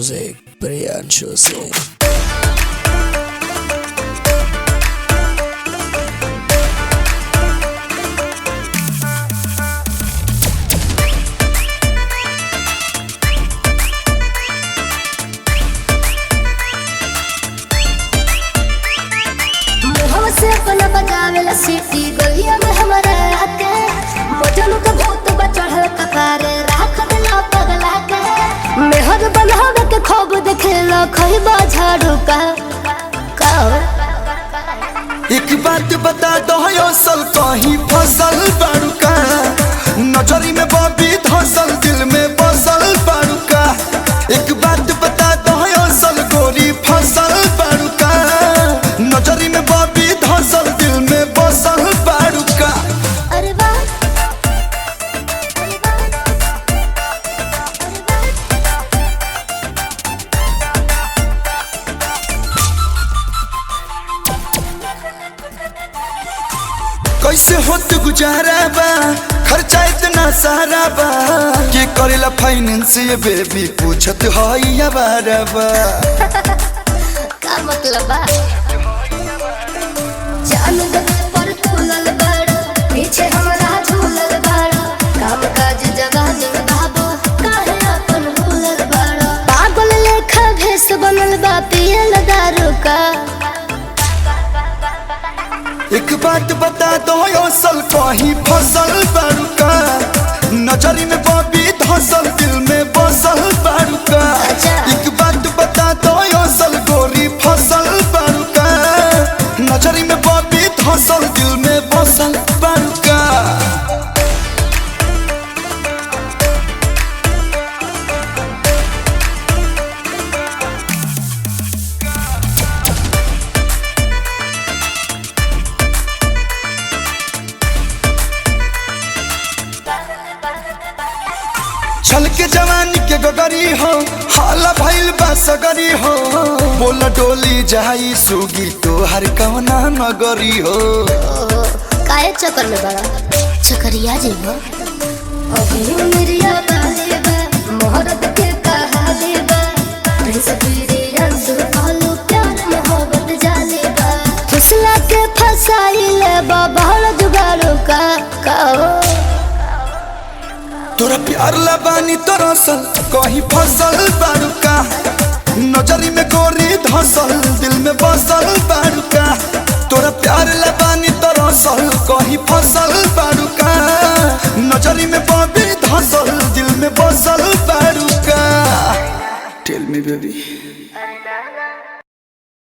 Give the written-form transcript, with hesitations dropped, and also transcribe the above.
Music, Priyanshu Singh. बजावेला सीटी गलिया में हमारा आके मजनू का भूत बचढ़ल कपारे राख देला पगला के मेहर बनावे के खूब देखेला खइबा झाड़ू का एक बात बता दो असल कहीं फसल बारू का नजरी में बबी धसल दिल में बसल बारू का एक बात बता दो असल गोरी फसल बारू का नजरी में बबी धसल दिल में बसल बारू का। अरे वाह कैसे होत गुजारा बा खर्चा इतना सारा बा के करेला फाइनेंस ये बेबी पूछत हई या बारबा का मतलब बा जान दे पर तुलल बड़ पीछे हमरा झूलल बड़ काम काज जवानी बाबू काहे अपन भूलल बड़ पागल लेखा भेस बनल बा पियल दारू का। एक बात बता दो असल कहीं फसल बारू का नजरी में बबी धसल दिल में बसल बारू का। एक बात बता दो असल गोरी फसल बारू का नजरी में बबी धसल दिल में बसल बारू का। छल के जवानी के गगरी हो हाला भइल बा सगरी हो बोला डोली जाई सुगी तो हर कवना नगरी हो। काहे चक्कर में बड़ा चक्करिया जेबो अभी मेरिया बाले बा मोहब्बत के कहाले बा प्रिंस अंसु कहलो प्यार मोहब्बत जाले बा फुसला के फसाइले बा बहल जुगाड़ो का तोरा प्यार लबानी तरसल कहीं फसल बारू का नजरी में गोरी धसल दिल में बसल बारू का। तोरा प्यार लबानी तरसल कहीं फसल बारू का नजरी में बबी धसल दिल में बसल बारू का। Tell me baby.